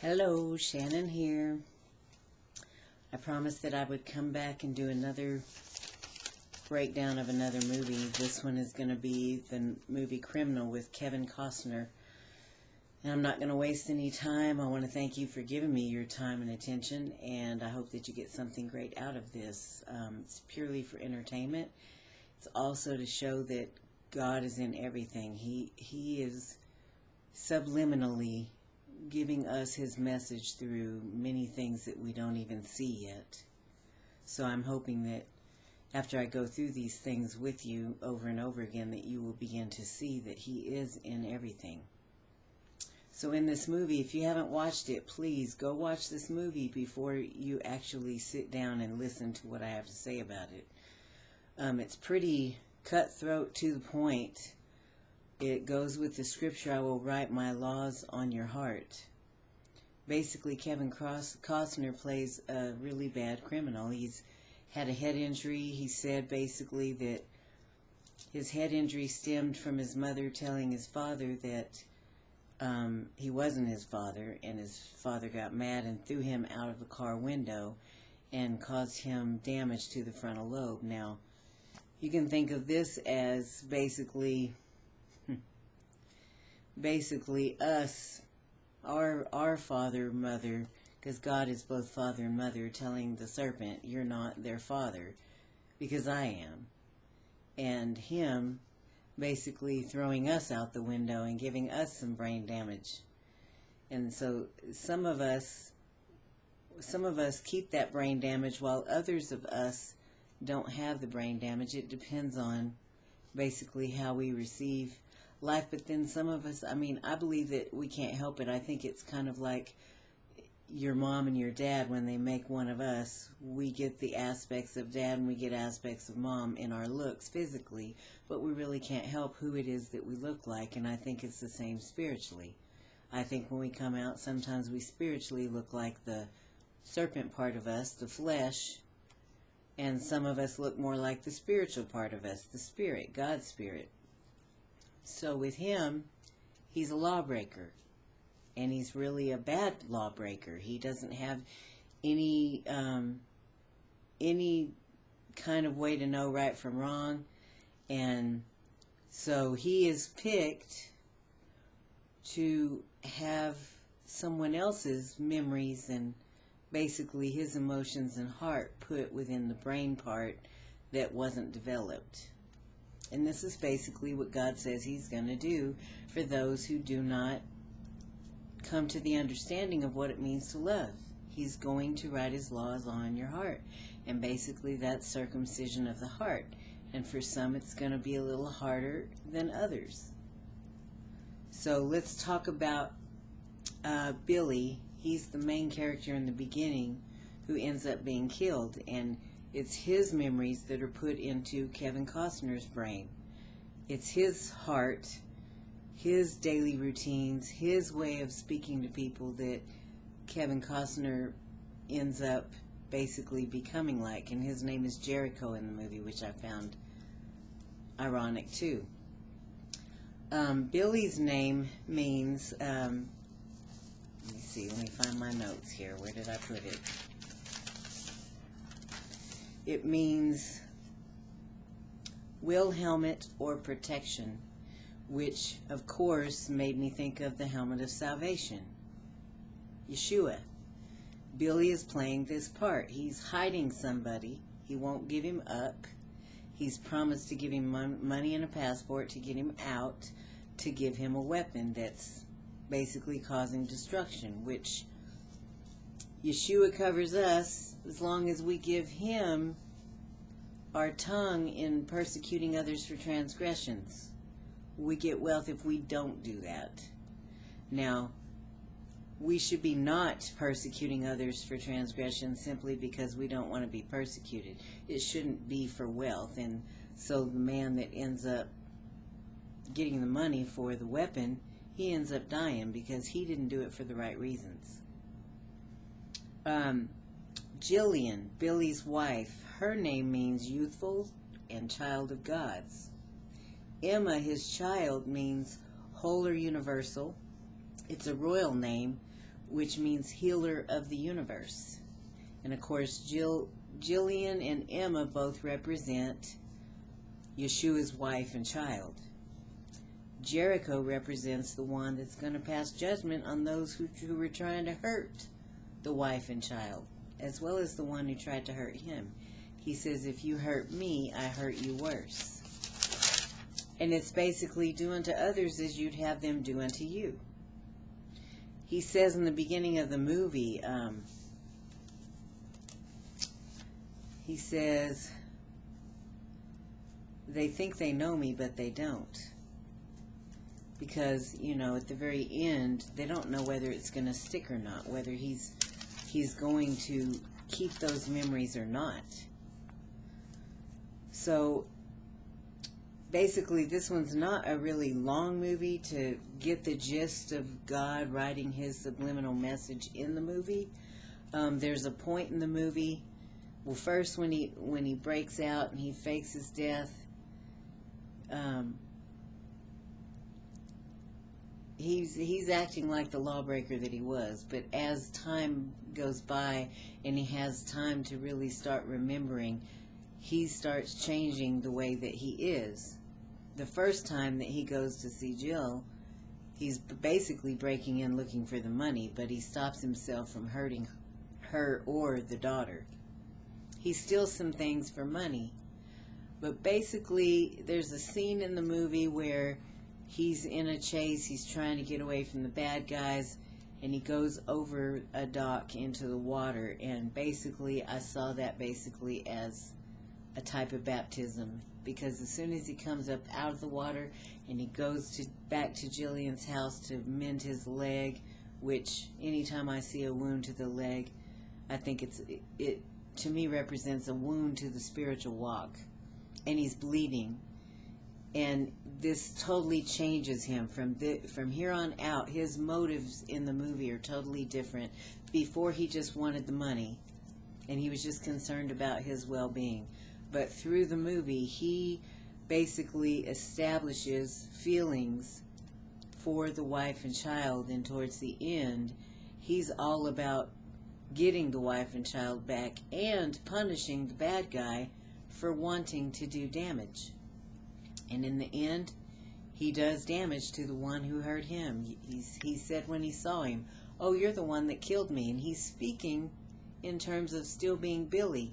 Hello, Shannon here. I promised that I would come back and do another breakdown of another movie. This one is going to be the movie Criminal with Kevin Costner. And I'm not going to waste any time. I want to thank you for giving me your time and attention, and I hope that you get something great out of this. It's purely for entertainment. It's also to show that God is in everything. He is subliminally giving us his message through many things that we don't even see yet. So I'm hoping that after I go through these things with you over and over again, that you will begin to see that he is in everything. So in this movie, if you haven't watched it, please go watch this movie before you actually sit down and listen to what I have to say about it. It's pretty cutthroat, to the point. It goes with the scripture, I will write my laws on your heart. Basically, Kevin Costner plays a really bad criminal. He's had a head injury. He said basically that his head injury stemmed from his mother telling his father that he wasn't his father, and his father got mad and threw him out of the car window and caused him damage to the frontal lobe. Now, you can think of this as basically us, our father, mother, because God is both father and mother, telling the serpent, you're not their father, because I am. And him basically throwing us out the window and giving us some brain damage. And so some of us keep that brain damage, while others of us don't have the brain damage. It depends on basically how we receive life. But then some of us, I believe that we can't help it. I think it's kind of like your mom and your dad. When they make one of us, we get the aspects of dad and we get aspects of mom in our looks physically, but we really can't help who it is that we look like. And I think it's the same spiritually. I think when we come out, sometimes we spiritually look like the serpent part of us, the flesh, and some of us look more like the spiritual part of us, the spirit, God's spirit. So with him, he's a lawbreaker, and he's really a bad lawbreaker. He doesn't have any kind of way to know right from wrong, and so he is picked to have someone else's memories and basically his emotions and heart put within the brain part that wasn't developed. And this is basically what God says he's going to do for those who do not come to the understanding of what it means to love. He's going to write his laws on your heart. And basically that's circumcision of the heart. And for some it's going to be a little harder than others. So let's talk about Billy. He's the main character in the beginning who ends up being killed. And it's his memories that are put into Kevin Costner's brain. It's his heart, his daily routines, his way of speaking to people that Kevin Costner ends up basically becoming like. And his name is Jericho in the movie, which I found ironic too. Billy's name means, let me see, let me find my notes here. Where did I put it? It means will helmet or protection, which of course made me think of the helmet of salvation, Yeshua. Billy is playing this part. He's hiding somebody. He won't give him up. He's promised to give him money and a passport to get him out, to give him a weapon that's basically causing destruction, which Yeshua covers us as long as we give him our tongue in persecuting others for transgressions. We get wealth if we don't do that. Now, we should be not persecuting others for transgressions simply because we don't want to be persecuted. It shouldn't be for wealth. And so the man that ends up getting the money for the weapon, he ends up dying because he didn't do it for the right reasons. Jillian, Billy's wife, her name means youthful and child of God's. Emma, his child, means whole or universal. It's a royal name, which means healer of the universe. And of course, Jillian and Emma both represent Yeshua's wife and child. Jericho represents the one that's going to pass judgment on those who were trying to hurt the wife and child, as well as the one who tried to hurt him. He says, if you hurt me, I hurt you worse. And it's basically do unto others as you'd have them do unto you. He says in the beginning of the movie, he says, they think they know me, but they don't. Because, you know, at the very end, they don't know whether it's going to stick or not, whether he's going to keep those memories or not. So, basically, this one's not a really long movie to get the gist of God writing his subliminal message in the movie. There's a point in the movie, well, first when he breaks out and he fakes his death, he's acting like the lawbreaker that he was. But as time goes by and he has time to really start remembering, he starts changing the way that he is. The first time that he goes to see Jill, he's basically breaking in looking for the money, but he stops himself from hurting her or the daughter. He steals some things for money. But basically, there's a scene in the movie where he's in a chase, he's trying to get away from the bad guys, and he goes over a dock into the water, and basically, I saw that basically as a type of baptism, because as soon as he comes up out of the water and he goes back to Jillian's house to mend his leg, which anytime I see a wound to the leg, I think it to me represents a wound to the spiritual walk, and he's bleeding, and this totally changes him from here on out. His motives in the movie are totally different. Before, he just wanted the money, and he was just concerned about his well-being. But through the movie, he basically establishes feelings for the wife and child, and towards the end, he's all about getting the wife and child back and punishing the bad guy for wanting to do damage. And in the end, he does damage to the one who hurt him. He said when he saw him, "Oh, you're the one that killed me." And he's speaking in terms of still being Billy.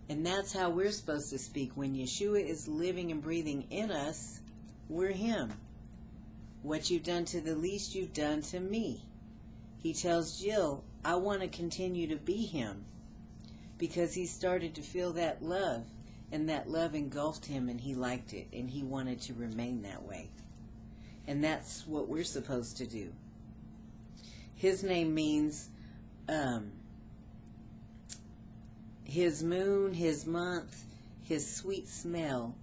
And that's how we're supposed to speak. When Yeshua is living and breathing in us, we're him. What you've done to the least, you've done to me. He tells Jill, I want to continue to be him, because he started to feel that love, and that love engulfed him, and he liked it, and he wanted to remain that way. And that's what we're supposed to do. His name means his moon, his month, his sweet smell.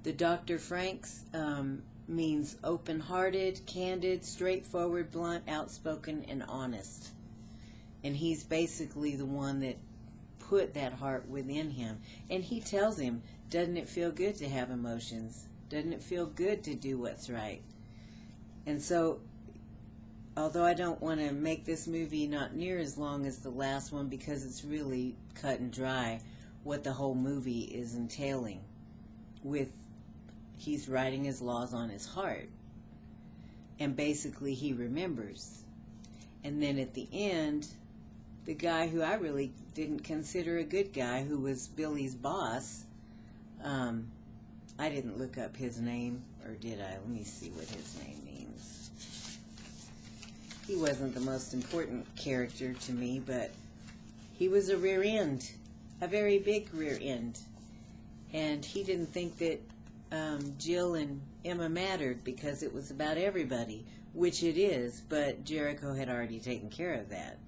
The Dr. Frank's means open-hearted, candid, straightforward, blunt, outspoken, and honest. And he's basically the one that put that heart within him. And he tells him, doesn't it feel good to have emotions? Doesn't it feel good to do what's right? And so, although I don't want to make this movie not near as long as the last one, because it's really cut and dry what the whole movie is entailing, with he's writing his laws on his heart, and basically he remembers. And then at the end, the guy who I really didn't consider a good guy, who was Billy's boss, I didn't look up his name, or did I? Let me see what his name means. He wasn't the most important character to me, but he was a rear end, a very big rear end. And he didn't think that Jill and Emma mattered, because it was about everybody, which it is, but Jericho had already taken care of that.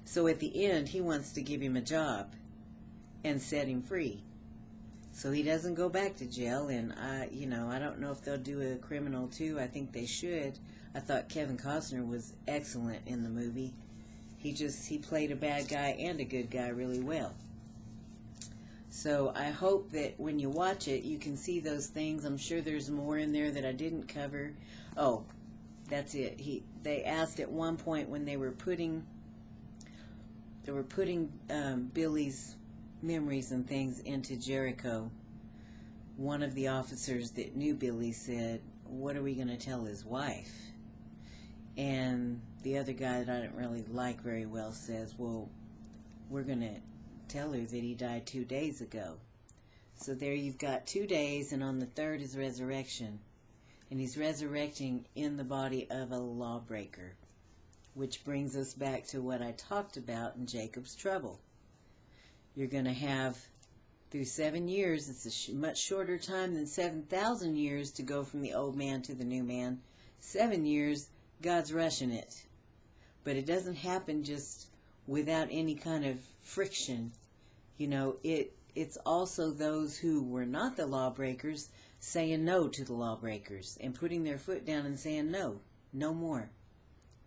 So at the end, he wants to give him a job and set him free. So he doesn't go back to jail, and I don't know if they'll do a Criminal 2. I think they should. I thought Kevin Costner was excellent in the movie. He played a bad guy and a good guy really well. So I hope that when you watch it, you can see those things. I'm sure there's more in there that I didn't cover. Oh, That's it. They asked at one point when they were putting Billy's memories and things into Jericho. One of the officers that knew Billy said, "What are we going to tell his wife?" And the other guy that I didn't really like very well says, "Well, we're going to tell her that he died 2 days ago." So there you've got 2 days, and on the third is resurrection. And he's resurrecting in the body of a lawbreaker, which brings us back to what I talked about in Jacob's trouble. You're going to have, through 7 years, it's a much shorter time than 7,000 years to go from the old man to the new man. 7 years, God's rushing it. But it doesn't happen just without any kind of friction. You know, it's also those who were not the lawbreakers saying no to the lawbreakers and putting their foot down and saying no, no more.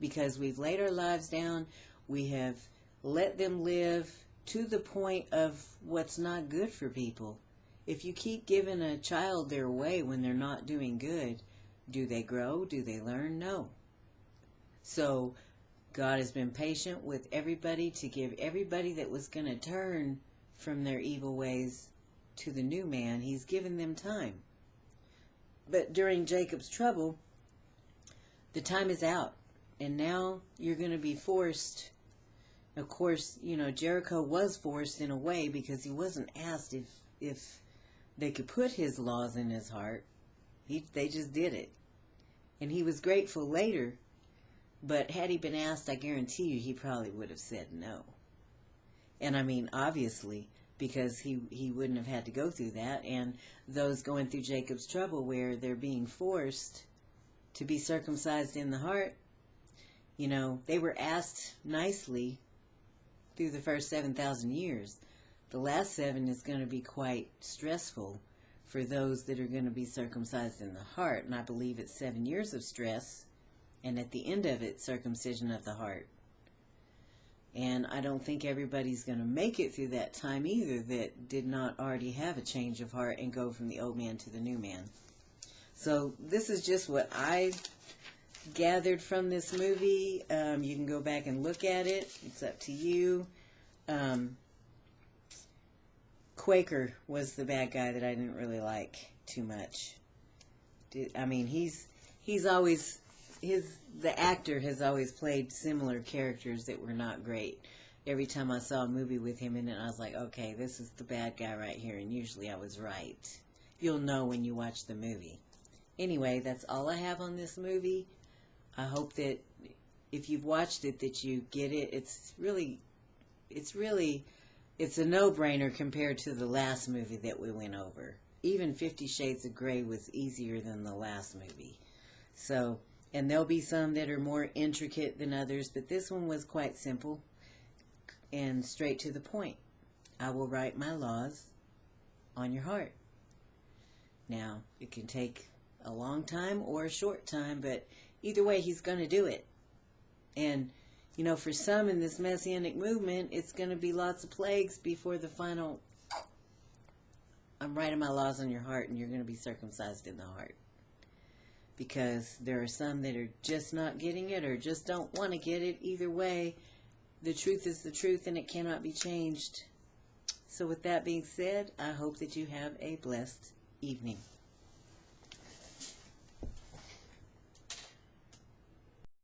Because we've laid our lives down, we have let them live to the point of what's not good for people. If you keep giving a child their way when they're not doing good, do they grow? Do they learn? No. So God has been patient with everybody to give everybody that was going to turn from their evil ways to the new man. He's given them time. But during Jacob's trouble, the time is out. And now you're going to be forced. Of course, you know, Jericho was forced in a way because he wasn't asked if they could put his laws in his heart. They just did it. And he was grateful later. But had he been asked, I guarantee you he probably would have said no. And I mean, obviously, because he wouldn't have had to go through that. And those going through Jacob's trouble where they're being forced to be circumcised in the heart, you know, they were asked nicely through the first 7,000 years. The last 7 is going to be quite stressful for those that are going to be circumcised in the heart. And I believe it's 7 years of stress. And at the end of it, circumcision of the heart. And I don't think everybody's going to make it through that time either that did not already have a change of heart and go from the old man to the new man. So this is just what I gathered from this movie. You can go back and look at it. It's up to you. Quaker was the bad guy that I didn't really like too much. I mean, he's always... the actor has always played similar characters that were not great. Every time I saw a movie with him in it, I was like, okay, this is the bad guy right here, and usually I was right. You'll know when you watch the movie. Anyway, that's all I have on this movie. I hope that if you've watched it, that you get it. It's a no-brainer compared to the last movie that we went over. Even 50 Shades of Grey was easier than the last movie. So... and there'll be some that are more intricate than others, but this one was quite simple and straight to the point. I will write my laws on your heart. Now, it can take a long time or a short time, but either way, he's going to do it. And, you know, for some in this Messianic movement, it's going to be lots of plagues before the final, I'm writing my laws on your heart and you're going to be circumcised in the heart. Because there are some that are just not getting it or just don't want to get it. Either way, the truth is the truth and it cannot be changed. So with that being said, I hope that you have a blessed evening.